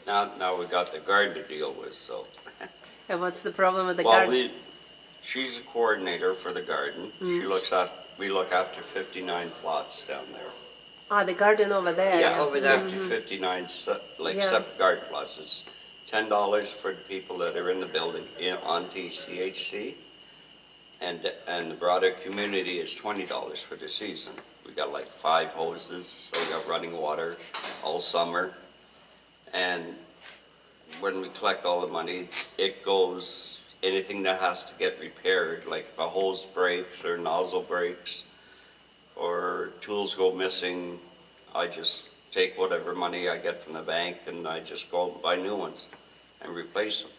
Now we got the garden to deal with, so. And what's the problem with the Well, garden? she's a coordinator for the garden. She looks after, we look after 59 plots down there. Ah, the garden over there. Yeah, over there. Up to 59, Yeah. separate garden plots. It's $10 for the people that are in the building, on TCHC. And the broader community is $20 for the season. We got like 5 hoses, so we got running water all summer. And when we collect all the money, it goes, anything that has to get repaired, like if a hose breaks or nozzle breaks or tools go missing, I just take whatever money I get from the bank and I just go out and buy new ones and replace them.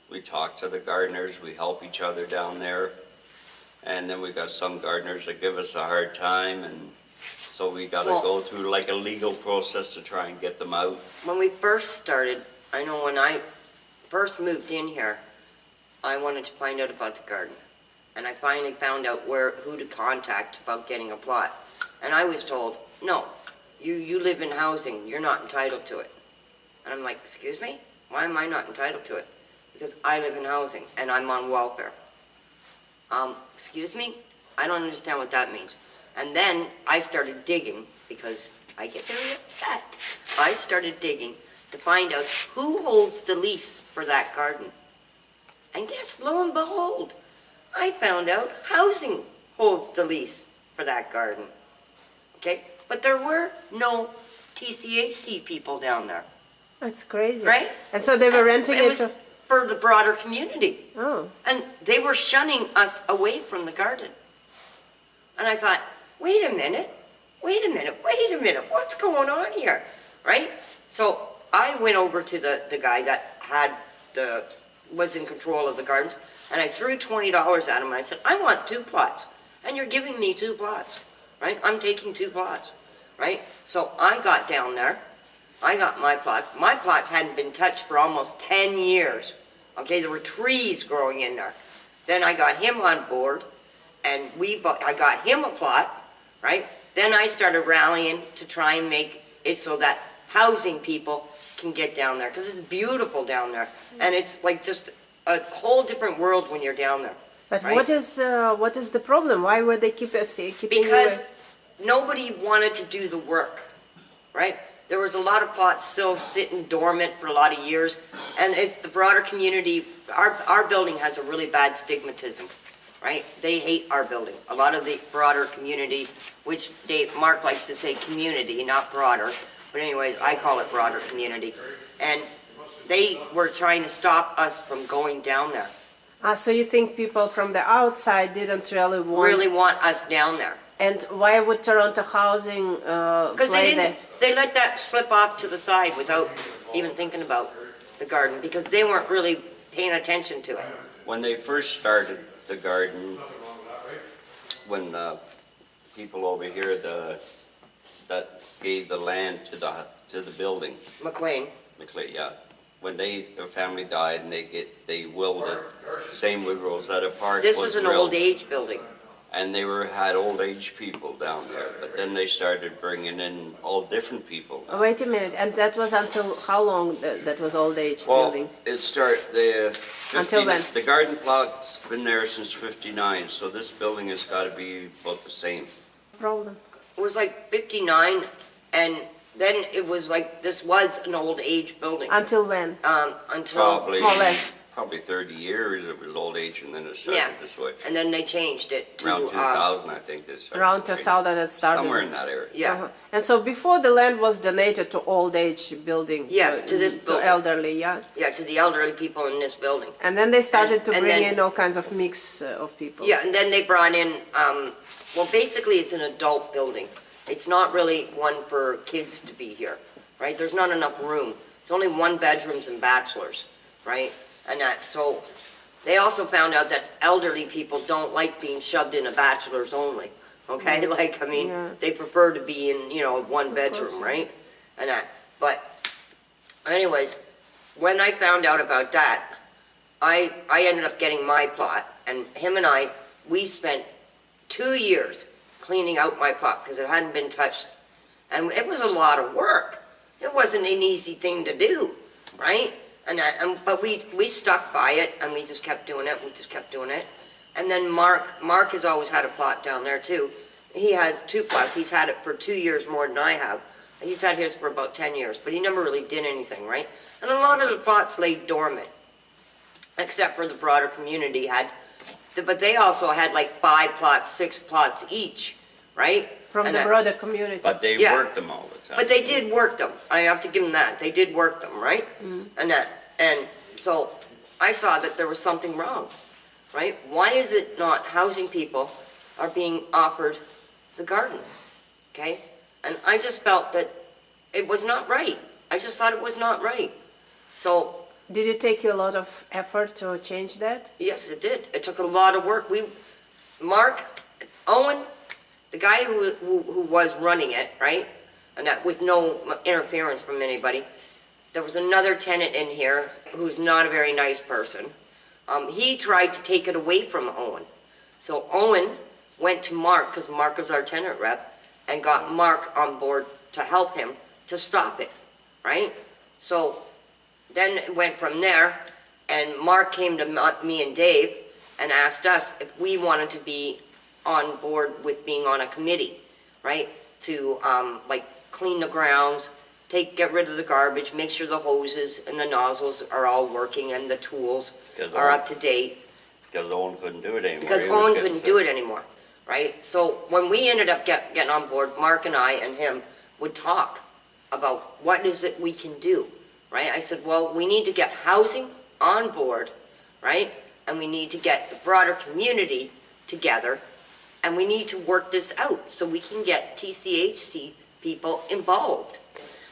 We talk to the gardeners, we help each other down there. And then we got some gardeners that give us a hard time, and so we gotta Well- go through like a legal process to try and get them out. When we first started, I know when I first moved in here, I wanted to find out about the garden. And I finally found out who to contact about getting a plot. And I was told, no, you live in housing, you're not entitled to it. And I'm like, excuse me? Why am I not entitled to it? Because I live in housing and I'm on welfare. Excuse me? I don't understand what that means. And then I started digging, because I get very upset. I started digging to find out who holds the lease for that garden. And guess, lo and behold, I found out housing holds the lease for that garden. Okay? But there were no TCHC people down there, That's crazy. right? And so they were renting It it was to... for the broader community. Oh, And they were shunning us away from the garden. And I thought, wait a minute, what's going on here, right? So I went over to the guy that was in control of the gardens, and I threw $20 at him, and I said, I want 2 plots, and you're giving me 2 plots, right? I'm taking 2 plots, right? So I got down there, I got my plot. My plots hadn't been touched for almost 10 years. Okay, there were trees growing in there. Then I got him on board, and I got him a plot, right? Then I started rallying to try and make it so that housing people can get down there, because it's beautiful down there. And it's like just a whole different world when you're down there. but Right. what is the problem? Why were they keeping you Because nobody wanted to do the work, right? There was a lot of plots still sitting dormant for a lot of years, and it's the broader community, our building has a really bad stigmatism, right? They hate our building. A lot of the broader community, which Mark likes to say community, not broader, but anyways, I call it broader community. And they were trying to stop us from going down there, So you think people from the outside didn't really want us down there. And why would Toronto Housing Because play there? they let that slip off to the side without even thinking about the garden, because they weren't really paying attention to it. When they first started the garden, when people over here that gave the land to the building, McLean, yeah, when their family died and they willed it, same with Rosetta Park. this was an willed. old age building. And they had old age people down there, but then they started bringing in all different people. Oh, wait a minute, and that was until how long that was old age Well, building? Until when? The garden plot's been there since '59, so this building has got to be about the same. Problem. It was like 59, and then it was like, this was an old age building. Until when? Until, Probably, More or less. probably 30 years it was old age, and then it yeah, started to switch. and then they changed it to, Around 2000, I think this. Around 2000 it started. Somewhere in that area. yeah, And so before the land was donated to old age building? Yes, to this To building. elderly, yeah? yeah, to the elderly people in this building. And then they started to And bring then- in all kinds of mix of people? Yeah, and then they brought in, well, basically it's an adult building. It's not really one for kids to be here, right? There's not enough room. It's only 1 bedrooms and bachelors, right? And so they also found out that elderly people don't like being shoved in a bachelor's only, okay? Like, I mean, Yeah. they prefer to be in, 1 bedroom, right? And that, but anyways, when I found out about that, I ended up getting my plot, and him and we spent 2 years cleaning out my plot because it hadn't been touched. And it was a lot of work. It wasn't an easy thing to do. right? But we stuck by it, and we just kept doing it. And then Mark has always had a plot down there too. He has 2 plots, he's had it for 2 years more than I have. He's had his for about 10 years, but he never really did anything, right? And a lot of the plots lay dormant, except for the broader community had, but they also had like 5 plots, 6 plots each, right? From And the broader community. But they Yeah. worked them all the time. But they did work them. I have to give them that. They did work them, right? And so I saw that there was something wrong, right? Why is it not housing people are being offered the garden, okay? And I just felt that it was not right. I just thought it was not right. So, Did it take you a lot of effort to change that? yes, it did. It took a lot of work. Mark, Owen, the guy who was running it, right? And that with no interference from anybody. There was another tenant in here who's not a very nice person. He tried to take it away from Owen. So Owen went to Mark, because Mark was our tenant rep, and got Mark on board to help him to stop it, right? So then it went from there, and Mark came to me and Dave and asked us if we wanted to be on board with being on a committee, right? To, like, clean the grounds, get rid of the garbage, make sure the hoses and the nozzles are all working and the tools Because are Owen- up to date. Because Owen couldn't do it anymore. Because He was Owen getting couldn't sick. do it anymore, right? So when we ended up getting on board, Mark and I and him would talk about what is it we can do, right? I said, well, we need to get housing on board, right? And we need to get the broader community together, and we need to work this out so we can get TCHC people involved.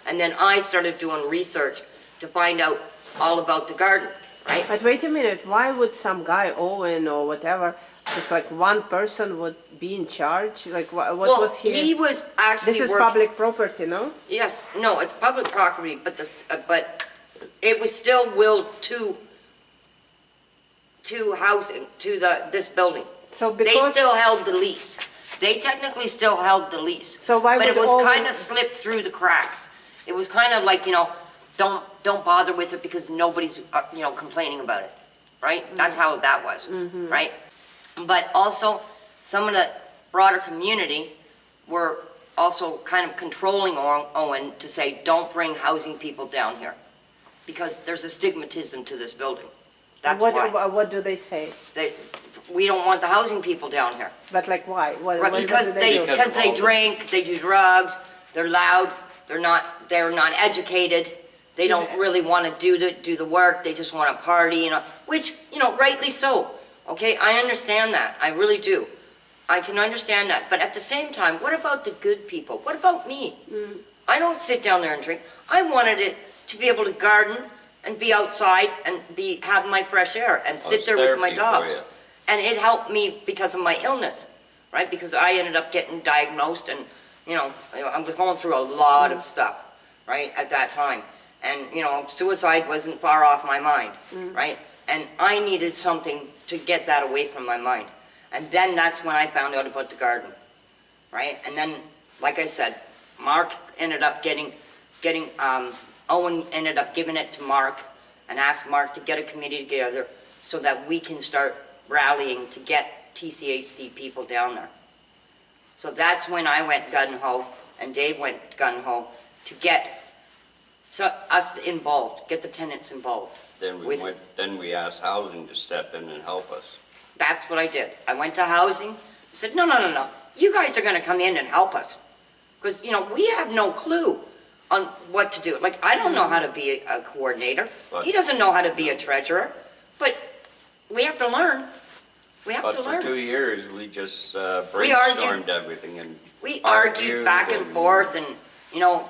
And then I started doing research to find out all about the garden, right? But wait a minute, why would some guy, Owen or whatever, just like one person would be in charge? Like what Well, was he? he was actually This is working. public property, no? Yes, no, it's public property, but but it was still willed to housing, to this building. So They because still held the lease. They technically still held the lease. So why But it would was all kind the- of slipped through the cracks. It was kind of like, don't bother with it because nobody's, complaining about it, right? That's how that was, right? But also, some of the broader community were also kind of controlling Owen to say, don't bring housing people down here. Because there's a stigmatism to this building. That's why. what do they say? We don't want the housing people down here. But like why? Right, What because do they, do? because they Because of all drink, they do drugs, they're loud, they're not educated, they don't really want to do the work, they just want to party, which, rightly so. Okay, I understand that, I really do. I can understand that, but at the same time, what about the good people? What about me? I don't sit down there and drink. I wanted it to be able to garden and be outside and have my fresh air and sit it's there with my therapy for dogs. you. And it helped me because of my illness, right? Because I ended up getting diagnosed and, I was going through a lot of stuff, right, at that time. And, suicide wasn't far off my mind, right? And I needed something to get that away from my mind. And then that's when I found out about the garden, right? And then, like I said, Mark ended up Owen ended up giving it to Mark and asked Mark to get a committee together so that we can start rallying to get TCHC people down there. So that's when I went gung-ho and Dave went gung-ho to get us involved, get the tenants involved. Then we asked housing to step in and help us. That's what I did. I went to housing, I said, no, you guys are gonna come in and help us. Because, we have no clue on what to do. Like, I don't know how to be a coordinator. He doesn't know how to be a treasurer. But we have to learn. We have But to for learn. 2 years, we just We argued. brainstormed everything and. We argued back and forth and,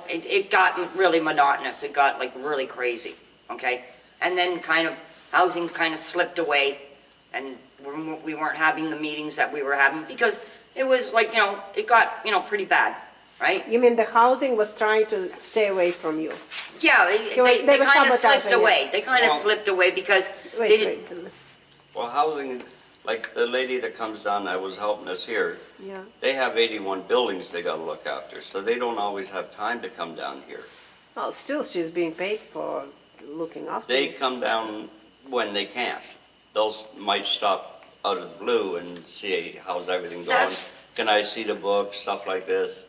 it got really monotonous. It got like really crazy, okay? And then housing kind of slipped away and we weren't having the meetings that we were having because it was like, it got, pretty bad, right? You mean the housing was trying to stay away from you? Yeah, They they were kind of sabotaging slipped away. it. They kind of Well- slipped away because they Wait, didn't. wait. Well, housing, like the lady that comes down that was helping us here, Yeah. they have 81 buildings they gotta look after, so they don't always have time to come down here. Well, still she's being paid for looking after They it. come down when they can. They'll, might stop out of the blue and see how's everything going. That's- Can I see the book, stuff like this?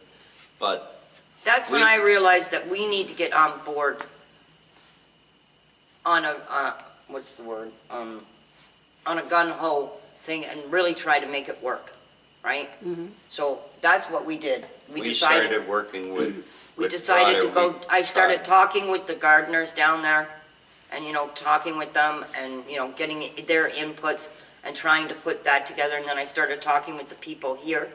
But That's when We- I realized that we need to get on board on a, what's the word? On a gun-ho thing and really try to make it work, right? So that's what we did. we started working with. We with decided to Broader. go, I started talking with the gardeners down there and, talking with them and, getting their inputs and trying to put that together. And then I started talking with the people here,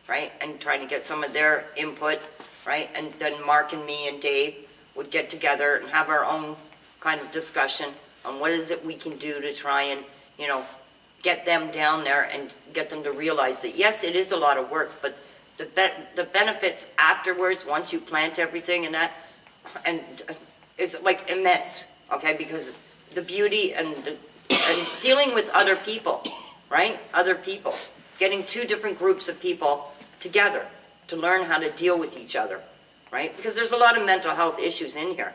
right? And trying to get some of their input, right? And then Mark and me and Dave would get together and have our own kind of discussion on what is it we can do to try and, get them down there and get them to realize that, yes, it is a lot of work, but the benefits afterwards, once you plant everything and that, and is like immense, okay? Because the beauty and dealing with other people, right? Other people, getting two different groups of people together to learn how to deal with each other, right? Because there's a lot of mental health issues in here,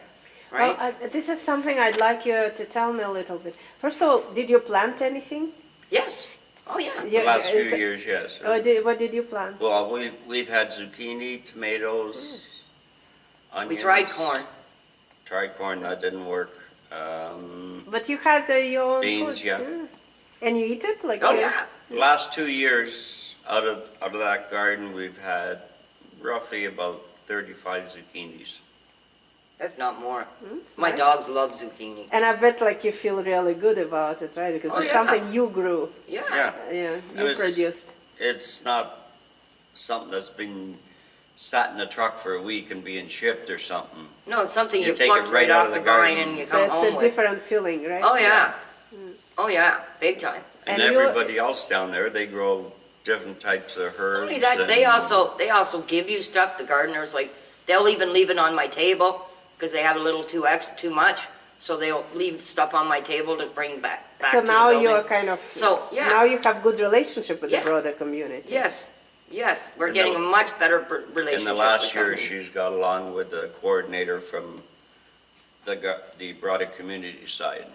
right? Well, this is something I'd like you to tell me a little bit. First of all, did you plant anything? Yes, oh yeah. The Yeah, last few is it- years, yes. What did you plant? Well, we've had zucchini, tomatoes, onions. We tried corn. Tried corn, that didn't work. But you had your own Beans, food. yeah. And you eat it like Oh, you- yeah. Last 2 years, out of that garden, we've had roughly about 35 zucchinis. If not more. It's My nice. dogs love zucchini. And I bet like you feel really good about it, right? Because Oh, it's yeah. something you grew, Yeah. yeah, And you it's- produced. It's not something that's been sat in a truck for a week and being shipped or something. No, it's something You you take it plucked right right out off of the the vine garden. and you So come it's home a with. different feeling, right? Oh, yeah. Oh, yeah, big time. And And you- everybody else down there, they grow different types of Not herbs. only that, they and- they also give you stuff, the gardeners, like, they'll even leave it on my table because they have a little too much. So they'll leave stuff on my table to bring back So to the now building. you're kind of, So, yeah. now you have good relationship with Yeah. the broader community. Yes, yes, we're And getting the- a much better relationship. In the last with year, them. she's got along with the coordinator from the broader community side.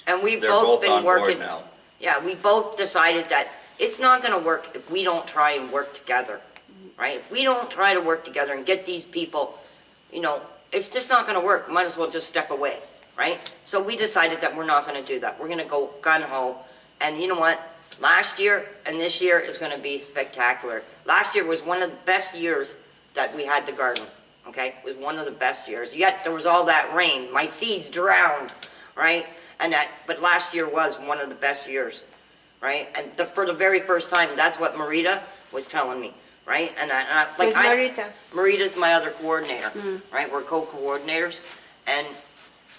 And we've They're both both been on board working. now. Yeah, we both decided that it's not gonna work if we don't try and work together, right? If we don't try to work together and get these people, it's just not gonna work. Might as well just step away, right? So we decided that we're not gonna do that. We're gonna go gung-ho. And you know what? Last year and this year is gonna be spectacular. Last year was one of the best years that we had the garden, okay? It was one of the best years. Yet there was all that rain. My seeds drowned, right? But last year was one of the best years, right? And for the very first time, that's what Marita was telling me, right? Who's Marita? Marita's my other coordinator, right? We're co-coordinators. And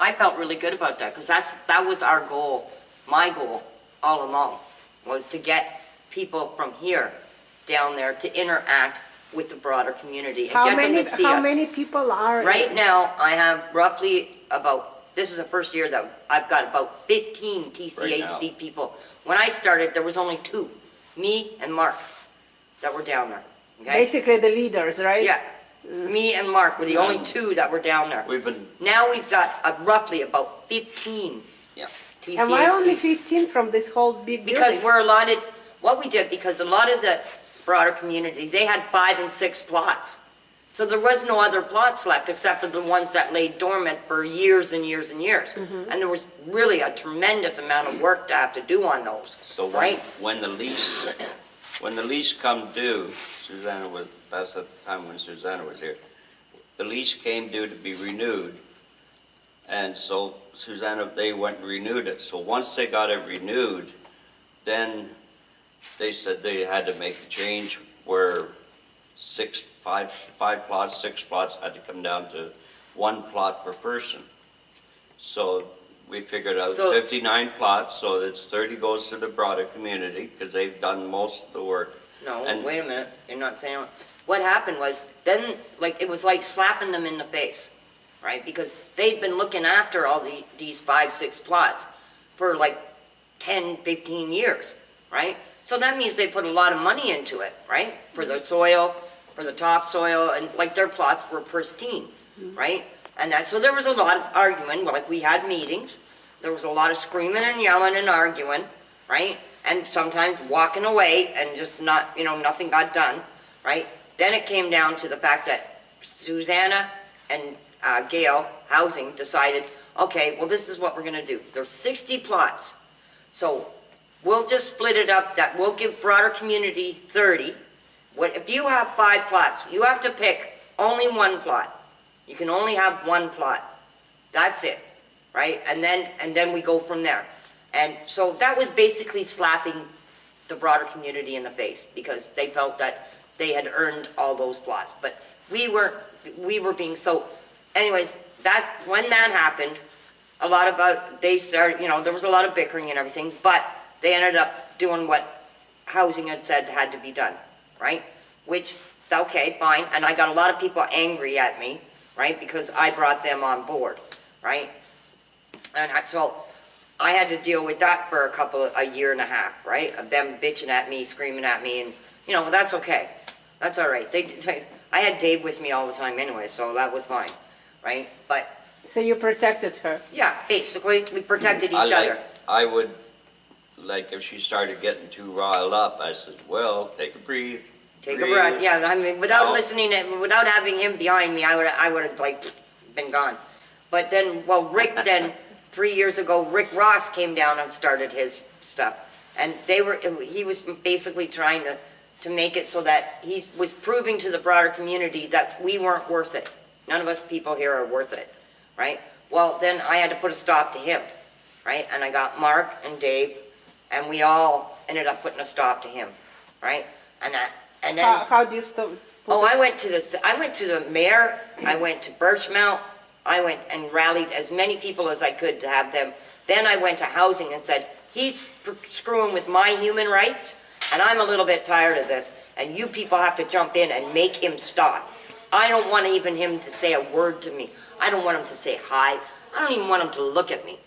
I felt really good about that because that was our goal, my goal all along, was to get people from here down there to interact with the broader community and get them to see us. How many people are? Right now, I have roughly this is the first year that I've got about 15 TCHC people. When I started, there was only 2, me and Mark, that were down there, okay? Basically the leaders, right? Yeah, me and Mark were the only 2 that were down there. We've been, Now we've got roughly about 15 yeah. TCHC. And why only 15 from this whole big building? Because we're allotted, what we did, because a lot of the broader community, they had 5 and 6 plots. So there was no other plots left except for the ones that lay dormant for years and years and years. Mm-hmm. And there was really a tremendous amount of work to have to do on those, So right? when the lease come due, that's the time when Susanna was here. The lease came due to be renewed. And so Susanna, they went and renewed it. So once they got it renewed, then they said they had to make a change where 5 plots, 6 plots had to come down to 1 plot per person. So we figured out So- 59 plots, so it's 30 goes to the broader community because they've done most of the work. No, And- wait a minute, you're not saying, what happened was, then, it was like slapping them in the face, right? Because they'd been looking after all these 5, 6 plots for 10, 15 years, right? So that means they put a lot of money into it, right? For the soil, for the topsoil, and their plots were pristine, right? And that, so there was a lot of arguing, like we had meetings, there was a lot of screaming and yelling and arguing, right? And sometimes walking away and just not, nothing got done, right? Then it came down to the fact that Susanna and Gail Housing decided, okay, well, this is what we're gonna do. There's 60 plots. So we'll just split it up, that we'll give broader community 30. If you have 5 plots, you have to pick only 1 plot. You can only have 1 plot. That's it, right? And then we go from there. And so that was basically slapping the broader community in the face because they felt that they had earned all those plots. But we were being so, anyways, when that happened, they started, there was a lot of bickering and everything, but they ended up doing what housing had said had to be done, right? Which, okay, fine, and I got a lot of people angry at me, right, because I brought them on board, right? And so I had to deal with that for a year and a half, right, of them bitching at me, screaming at me, and, that's okay. That's all right. I had Dave with me all the time anyway, so that was fine, right? But So you protected her. yeah, basically, we protected each other. I would, like, if she started getting too riled up, I said, well, take a breathe. Take a breathe. breath, yeah, I mean, without No. listening, without having him behind me, I would have like been gone. But then, well, Rick then, 3 years ago, Rick Ross came down and started his stuff. And he was basically trying to make it so that he was proving to the broader community that we weren't worth it. None of us people here are worth it, right? Well, then I had to put a stop to him, right? And I got Mark and Dave, and we all ended up putting a stop to him, right? And then. How do you stop? Oh, I went to the mayor, I went to Birchmount, I went and rallied as many people as I could to have them. Then I went to housing and said, he's screwing with my human rights, and I'm a little bit tired of this, and you people have to jump in and make him stop. I don't want even him to say a word to me. I don't want him to say hi. I don't even want him to look at me,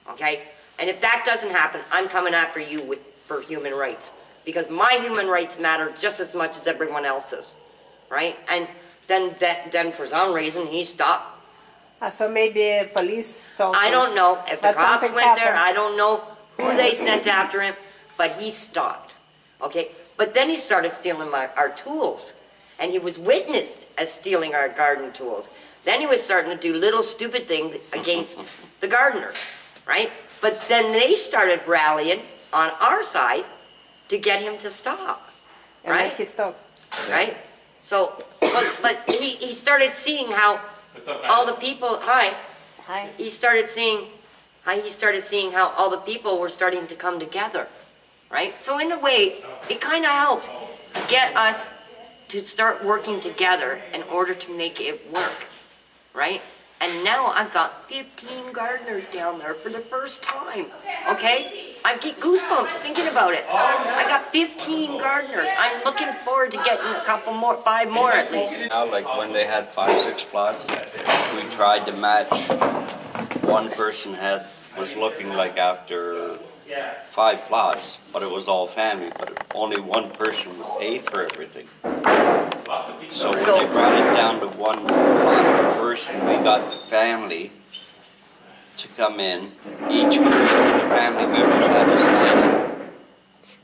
okay? And if that doesn't happen, I'm coming after you for human rights, because my human rights matter just as much as everyone else's, right? And then for some reason, he stopped. So maybe police told I him. don't know if the But cops something went there, happened. I don't know who they sent after him, but he stopped, okay? But then he started stealing our tools, and he was witnessed as stealing our garden tools. Then he was starting to do little stupid things against the gardeners, right? But then they started rallying on our side to get him to stop, And then right? he stopped. Right? So, but he started seeing how What's up, all guys? the people, hi, Hi. he started seeing how all the people were starting to come together, right? So in a way, it kind of helped get us to start working together in order to make it work, right? And now I've got 15 gardeners down there for the first time, okay? I get goosebumps thinking about it. I got 15 gardeners. I'm looking forward to getting a couple more, 5 more at least. Now, like when they had 5, 6 plots, we tried to match. One person was looking like after 5 plots, but it was all family, but only one person would pay for everything. So when they brought it down to 1 plot per person, we got the family to come in. Each person in the family member had to sign it.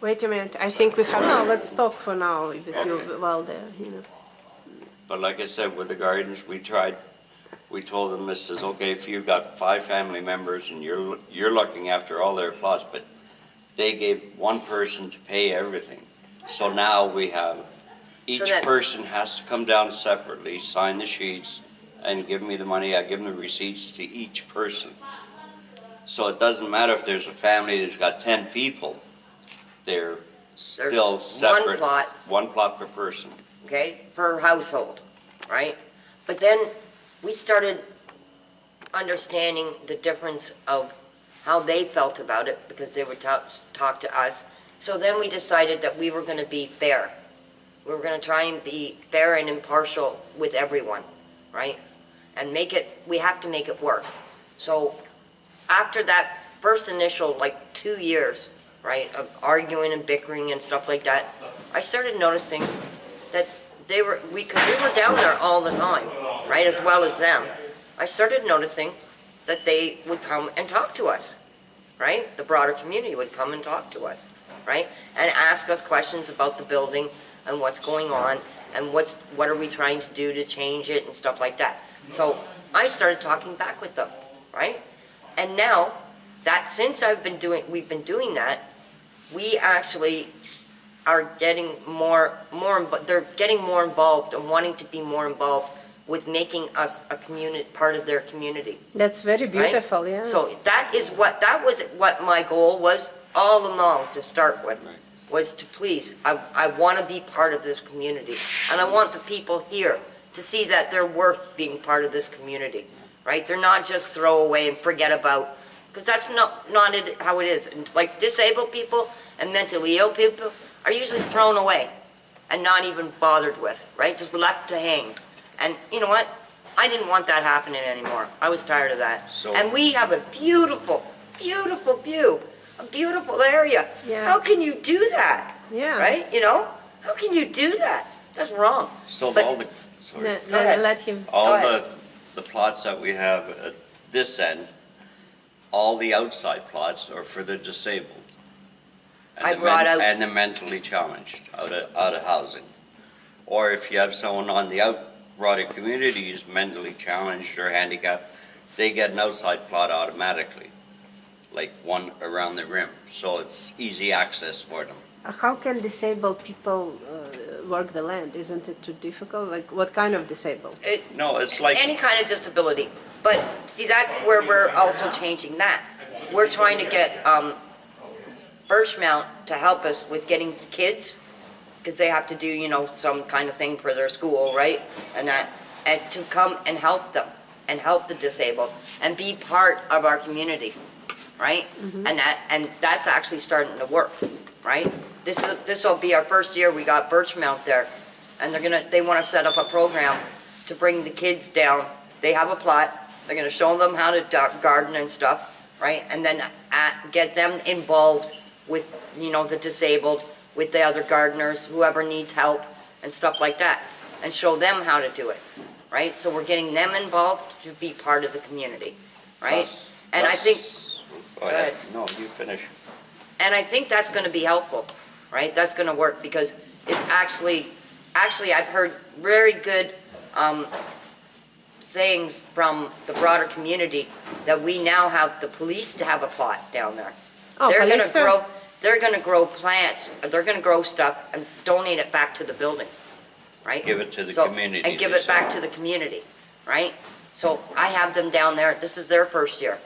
Wait a minute. I think we have to. Let's stop for now with you while there. But like I said, with the gardens, we told them, this is okay if you've got 5 family members and you're looking after all their plots, but they gave one person to pay everything. So now we have, each person has to come down separately, sign the sheets, and give me the money. I give them the receipts to each person. So it doesn't matter if there's a family that's got 10 people, they're still separate. One plot per person. Okay, per household, right? But then we started understanding the difference of how they felt about it because they would talk to us. So then we decided that we were going to be fair. We were going to try and be fair and impartial with everyone, right? And we have to make it work. So after that first initial 2 years, right, of arguing and bickering and stuff like that, I started noticing that we were down there all the time, right, as well as them. I started noticing that they would come and talk to us, right? The broader community would come and talk to us, right? And ask us questions about the building and what's going on and what are we trying to do to change it and stuff like that. So I started talking back with them, right? And now that since we've been doing that, we actually are getting they're getting more involved and wanting to be more involved with making us a part of their community. That's very right? beautiful, yeah. So that was what my goal was all along to start with, Right. was to please, I want to be part of this community. And I want the people here to see that they're worth being part of this community, right? They're not just throw away and forget about, because that's not how it is. And like disabled people and mentally ill people are usually thrown away and not even bothered with, right? Just left to hang. And you know what? I didn't want that happening anymore. I was tired of that. So- And we have a beautiful, beautiful view, a beautiful area. Yeah. How can you do that? Yeah. Right? You know? How can you do that? That's wrong. So But- all the, sorry, Go ahead. Let him, all ahead. the plots that we have at this end, all the outside plots are for the disabled. and I the brought out- And the mentally challenged, out of housing. Or if you have someone on the broader community who's mentally challenged or handicapped, they get an outside plot automatically, like one around the rim, so it's easy access for them. how can disabled people work the land? Isn't it too difficult? Like, what kind of disabled? No, it's like, Any kind of disability. But see, that's where we're also changing that. We're trying to get Birchmount to help us with getting kids, because they have to do, some kind of thing for their school, right? And to come and help them, and help the disabled, and be part of our community, right? And that's actually starting to work, right? This will be our first year we got Birchmount there, and they want to set up a program to bring the kids down. They have a plot, they're gonna show them how to garden and stuff, right? And then get them involved with, the disabled, with the other gardeners, whoever needs help and stuff like that, and show them how to do it, right? So we're getting them involved to be part of the community, right? Plus- And I plus- think, Go ahead. No, you finish. and I think that's gonna be helpful, right? That's gonna work, because it's actually, I've heard very good, sayings from the broader community that we now have the police to have a plot down there. Oh, police too? They're gonna grow plants, they're gonna grow stuff and donate it back to the building, right? Give it to the So- community, And give they it back to the community, right? So I have them down there, this is their first year,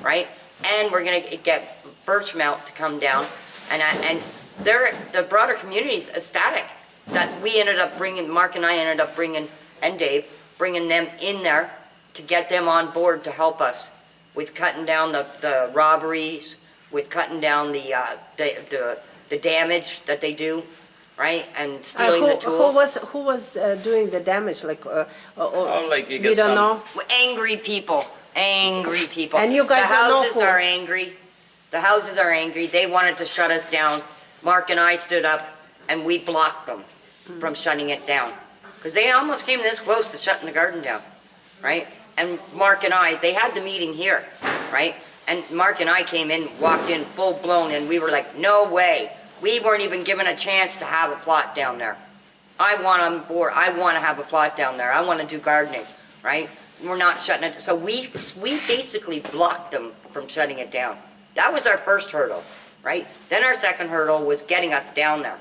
right? And we're gonna get Birchmount to come down, and the broader community's ecstatic that we ended up bringing, Mark and I ended up bringing, and Dave, bringing them in there to get them on board to help us with cutting down the robberies, with cutting down the damage that they do, right? And stealing the tools. Who was doing the damage? Like, Oh, like you we get don't some, know. Angry people. And you guys don't know The houses who. are angry. The houses are angry. They wanted to shut us down. Mark and I stood up and we blocked them from shutting it down. Because they almost came this close to shutting the garden down, right? And Mark and I, they had the meeting here, right? And Mark and I came in, walked in full blown, and we were like, no way. We weren't even given a chance to have a plot down there. I want on board, I want to have a plot down there. I want to do gardening, right? We're not shutting it, so we basically blocked them from shutting it down. That was our first hurdle, right? Then our second hurdle was getting us down there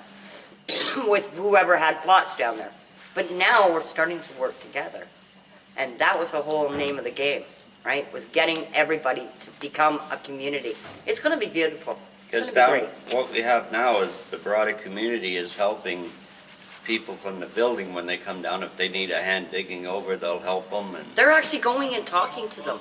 with whoever had plots down there. But now we're starting to work together. And that was the whole name of the game, right? Was getting everybody to become a community. It's gonna be beautiful. It's because gonna be down, great. what we have now is the broader community is helping people from the building when they come down. If they need a hand digging over, they'll help them, and They're actually going and talking to them.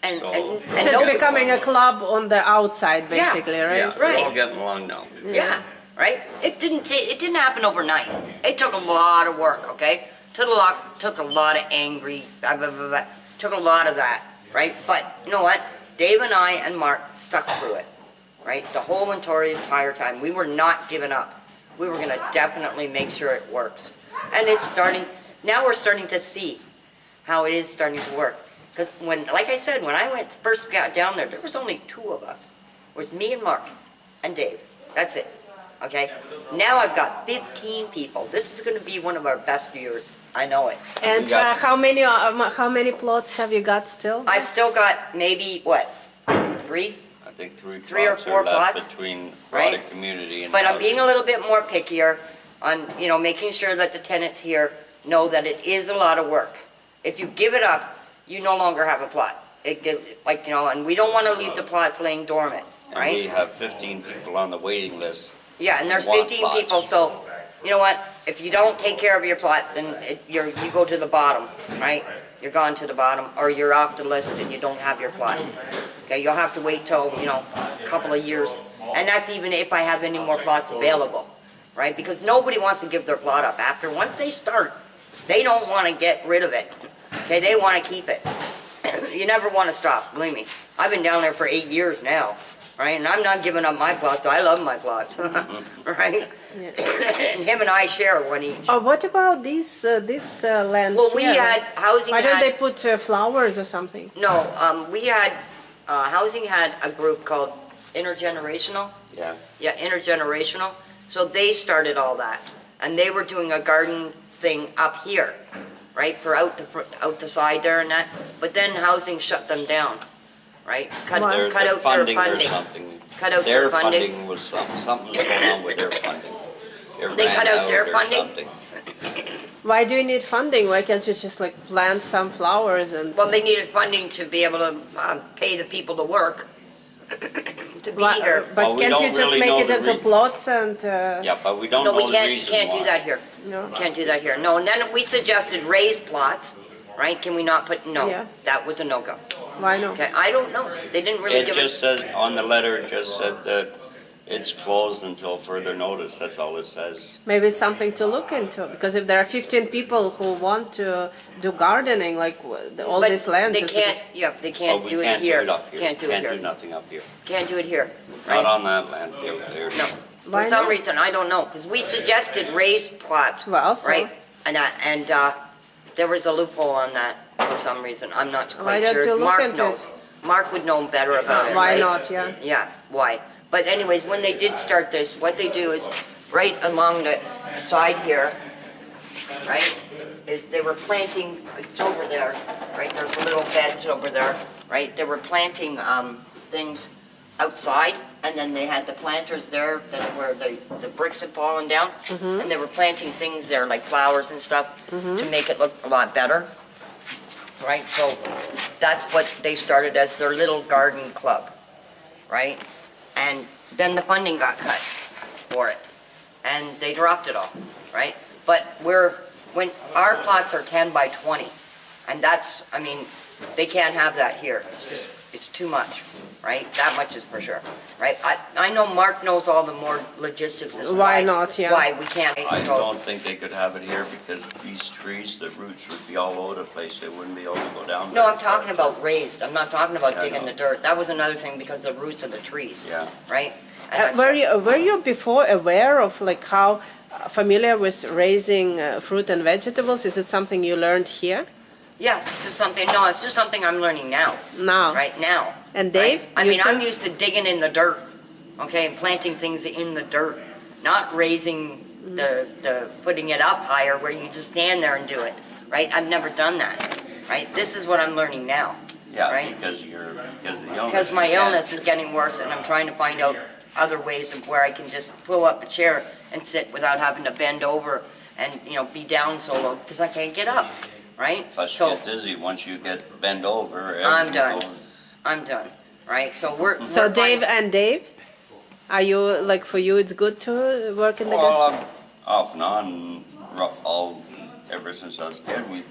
And, So- and, So and it's nobody- becoming a club on the outside, Yeah. basically, yeah, right? they're all Right. getting along now. Yeah, right? It didn't happen overnight. It took a lot of work, okay? Took a lot of angry, took a lot of that, right? But you know what? Dave and I and Mark stuck through it, right? The whole entire time. We were not giving up. We were gonna definitely make sure it works. And it's starting, now we're starting to see how it is starting to work. Because when, like I said, when I first got down there, there was only 2 of us. It was me and Mark and Dave. That's it. Okay? Now I've got 15 people. This is gonna be one of our best years. I know it. And We got- how many plots have you got still? I've still got maybe, what, 3? I think Three or plots four are left plots, between right? broader community and. But I'm being a housing. little bit more pickier on, making sure that the tenants here know that it is a lot of work. If you give it up, you no longer have a plot. And we don't want to leave the plots laying dormant, And we right? have 15 people on the waiting list. Yeah, and there's want 15 plots. people, so, you know what? If you don't take care of your plot, then you go to the bottom, right? You're gone to the bottom, or you're off the list and you don't have your plot. Okay, you'll have to wait till, a couple of years. And that's even if I have any more plots available, right? Because nobody wants to give their plot up. Once they start, they don't want to get rid of it. Okay, they want to keep it. You never want to stop, believe me. I've been down there for 8 years now, right? And I'm not giving up my plots. I love my plots, right? Yeah. And him and I share one each. Oh, what about this land Well, we here? had, housing Why don't they had, put flowers or something? no, we had, housing had a group called Intergenerational. Yeah. Yeah, Intergenerational. So they started all that. And they were doing a garden thing up here, right, for out the side there and that. But then housing shut them down, right? Cut Why? Their out their funding or funding. something. Cut out their funding. Funding was something was going on with their funding. It They ran cut out their or funding? something. Why do you need funding? Why can't you just like plant some flowers and? Well, they needed funding to be able to pay the people to work, to be Why- here. But Well, we can't you don't just really make know it the into re- plots and? Yeah, but we don't No, know we the can't, reason can't do why. that here. No. Can't do that here. No, and then we suggested raised plots, right? Can we not put, no, Yeah. that was a no-go. Why not? Okay, I don't know. They didn't really It give just us, said, on the letter, it just said that it's closed until further notice, that's all it says. Maybe it's something to look into, because if there are 15 people who want to do gardening, like all but this land. they just can't, yeah, they But can't we do it can't here. do it up here. Can't do it Can't do here. nothing up here. Can't do it here, Not right? on that land, there. No. Why For some not? reason, I don't know, because we suggested raised plot, Well, so- right? And there was a loophole on that for some reason. I'm not Why quite don't sure. you look Mark into it? knows. Mark would know better about it, Why right? not? Yeah. Yeah, why? But anyways, when they did start this, what they do is right along the side here, right, is they were planting, it's over there, right, there's a little beds over there, right? They were planting things outside, and then they had the planters there that where the bricks had fallen down, and they were planting things there like flowers and stuff to make it look a lot better, right? So that's what they started as their little garden club, right? And then the funding got cut for it, and they dropped it all, right? But when our plots are 10 by 20, and that's, I mean, they can't have that here. It's too much, right? That much is for sure, right? I know Mark knows all the more logistics as Why not, yeah. Why we can't, I so, don't think they could have it here because these trees, the roots would be all over the place, they wouldn't be able to go down no, there. I'm talking about raised. I'm not talking about Yeah, I digging know. the dirt. That was another thing because the roots of the trees, Yeah. right? And that's- Were you before aware of like how familiar with raising fruit and vegetables? Is it something you learned here? Yeah, it's just something I'm learning now. Now. Right now. And Dave, Right? I you mean, I'm too? used to digging in the dirt, okay, and planting things in the dirt, not raising putting it up higher where you just stand there and do it, right? I've never done that, right? This is what I'm learning now, Yeah, right? because of the illness. Because my you can't- illness is getting worse and I'm trying to find out other ways of where I can just pull up a chair and sit without having to bend over and, be down so low, because I can't get up, right? Plus you So get dizzy, once you get bent over, I'm everything done. goes. I'm done, right? So we're. So we're Dave finding- and Dave, are you like for you? It's good to work in the garden. Well, I'm off and on, ever since I was a kid, we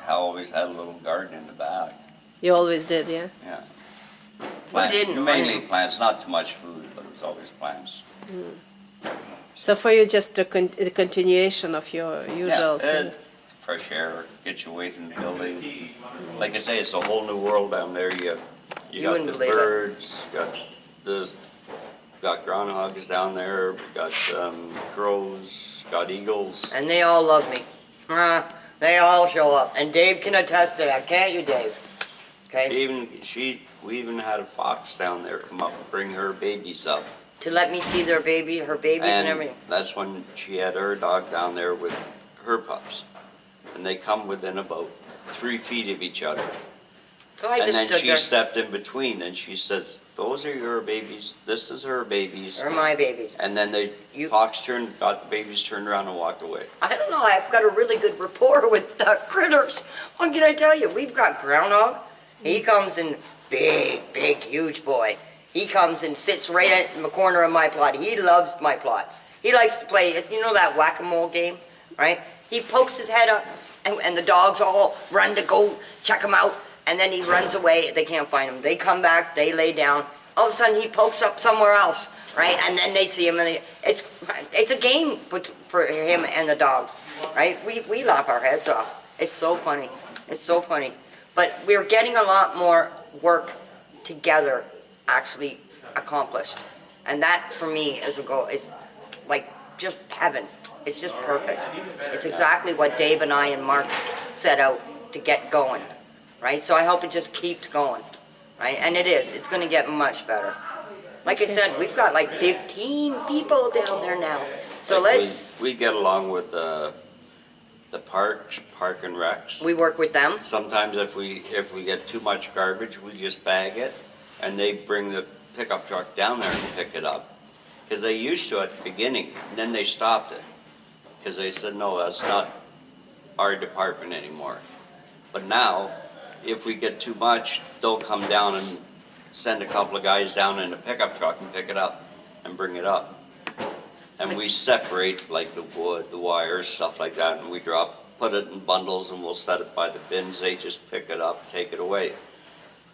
always had a little garden in the back, You always did, yeah. yeah. didn't? Mainly plants, not too much food, but it was always plants. So for you, just the continuation of your usual. Yeah, fresh air, get you away from the building. Like I say, it's a whole new world down there. You got wouldn't the believe it. birds, got groundhogs down there, got crows, got eagles. And they all love me. They all show up. And Dave can attest to that, can't you, Dave? okay? We even had a fox down there come up and bring her babies up. To let me see her babies and everything. That's when she had her dog down there with her pups. And they come within about 3 feet of each other. So I And just then stood she there, stepped in between and she says, those are your babies, this is her babies. they're my babies. And then the You- fox got the babies turned around and walked away. I don't know, I've got a really good rapport with critters. What can I tell you? We've got groundhog. He comes in big, huge boy. He comes and sits right in the corner of my plot. He loves my plot. He likes to play, you know that whack-a-mole game, right? He pokes his head up and the dogs all run to go check him out. And then he runs away, they can't find him. They come back, they lay down. All of a sudden he pokes up somewhere else, right? And then they see him and it's a game for him and the dogs, right? We laugh our heads off. It's so funny. It's so funny. But we're getting a lot more work together actually accomplished. And that for me is a goal, is like just heaven. It's just perfect. It's exactly what Dave and I and Mark set out to get going, right? So I hope it just keeps going, right? And it is. It's going to get much better. Like I said, we've got like 15 people down there now. So Like let's, we get along with the park and recs. we work with them. Sometimes if we get too much garbage, we just bag it, and they bring the pickup truck down there and pick it up. Because they used to at the beginning, and then they stopped it. Because they said, no, that's not our department anymore. But now, if we get too much, they'll come down and send a couple of guys down in a pickup truck and pick it up and bring it up. And we separate like the wood, the wires, stuff like that, and we put it in bundles and we'll set it by the bins. They just pick it up, take it away.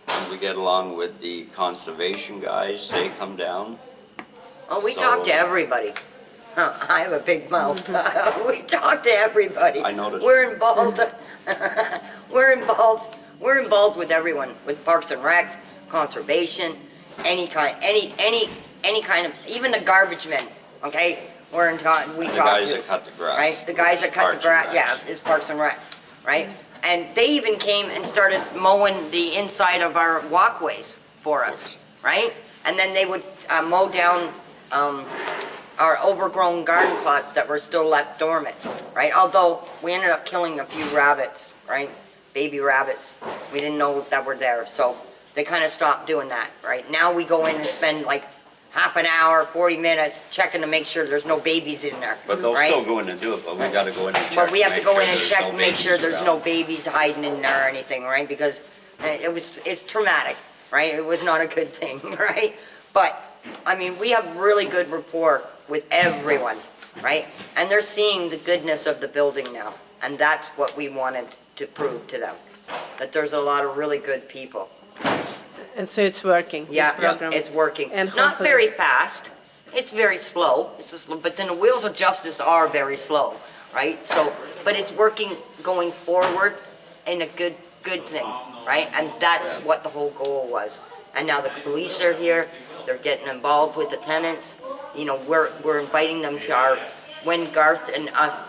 And we get along with the conservation guys, they come down. Oh, we talk to So- everybody. I have a big mouth. We talk to everybody. I noticed. We're involved. We're involved with everyone, with Parks and Recs, conservation, any kind of, even the garbage men, okay? We The talk guys to, that cut the grass. right? The guys that cut the Parks and grass, Recs. yeah, is Parks and Recs, right? And they even came and started mowing the inside of our walkways for us, right? And then they would mow down our overgrown garden plots that were still left dormant, right? Although we ended up killing a few rabbits, right? Baby rabbits. We didn't know that were there, so they kind of stopped doing that, right? Now we go in and spend like half an hour, 40 minutes checking to make sure there's no babies in there, But they'll right? still go in and do it, but we gotta go in and check. But we have to make go sure in and there's check no and make sure babies there's around. no babies hiding in there or anything, right? Because it's traumatic, right? It was not a good thing, right? But, I mean, we have really good rapport with everyone, right? And they're seeing the goodness of the building now. And that's what we wanted to prove to them, that there's a lot of really good people. And so it's working, this Yeah, program. it's working. And Not hopefully- very fast. It's very slow. It's just, but then the wheels of justice are very slow, right? So, but it's working going forward in a good thing, right? And that's what the whole goal was. And now the police are here. They're getting involved with the tenants. You know, we're inviting them to our, when Garth and us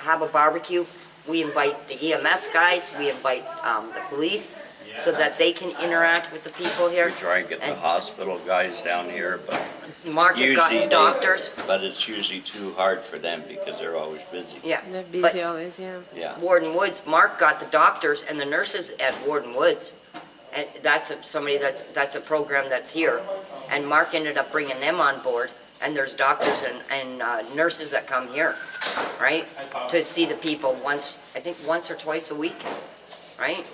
have a barbecue, we invite the EMS guys, we invite the police, so that they can interact with the people here. We try and get the And hospital guys down here, but Mark has usually got doctors, but it's usually too hard for them because they're always busy. yeah. They're But busy always, yeah. Yeah. Warden Woods, Mark got the doctors and the nurses at Warden Woods. And that's that's a program that's here. And Mark ended up bringing them on board. And there's doctors and nurses that come here, right? To see the people I think once or twice a week, right?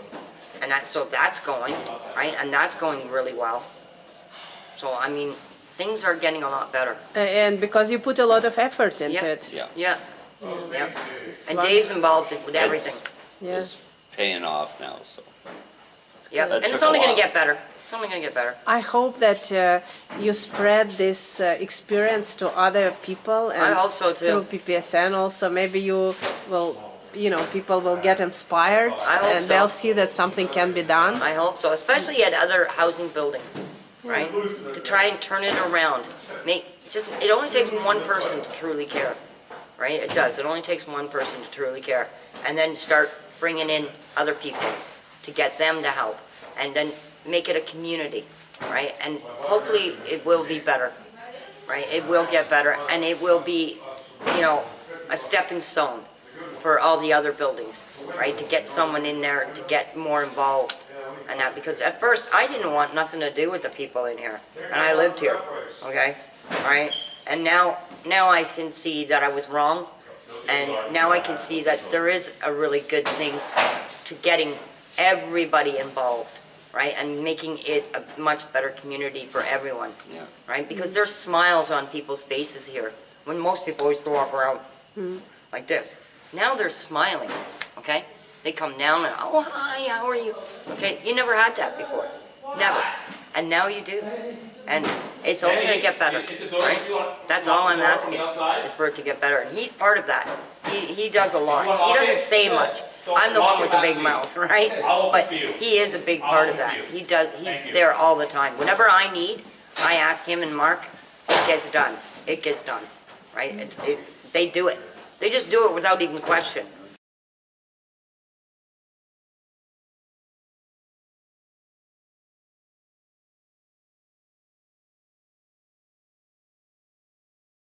And so that's going, right? And that's going really well. So, I mean, things are getting a lot better. And because you put a lot of effort into Yeah. it. Yeah. Yeah, yeah. And wonderful. Dave's involved with everything. Yeah. It's paying off now, so. Yeah, That and it's took a only gonna while. get better. It's only gonna get better. I hope that you spread this experience to other people and I hope so, too. through PPSN also. Maybe you will, people will get inspired I hope and so. they'll see that something can be done. I hope so, especially at other housing buildings, right? To try and turn it around. It only takes one person to truly care, right? It does. It only takes one person to truly care. And then start bringing in other people, to get them to help, and then make it a community, right? And hopefully it will be better, right? It will get better, and it will be, you know, a stepping stone for all the other buildings, right? To get someone in there to get more involved and that, because at first I didn't want nothing to do with the people in here, and I lived here, okay? All right? And now I can see that I was wrong, and now I can see that there is a really good thing to getting everybody involved, right? And making it a much better community for everyone, Yeah. right? Because there's smiles on people's faces here, when most people always walk around like this. Now they're smiling, okay? They come down and, oh, hi, how are you? Okay, you never had that before, never. And now you do. And it's only gonna get better, right? That's all I'm asking, is for it to get better. And he's part of that. He does a lot. He doesn't say much. I'm the one with the big mouth, right? But he is a big part of that. He does, he's there all the time. Whatever I need, I ask him and Mark, it gets done. It gets done, right? They do it. They just do it without even question.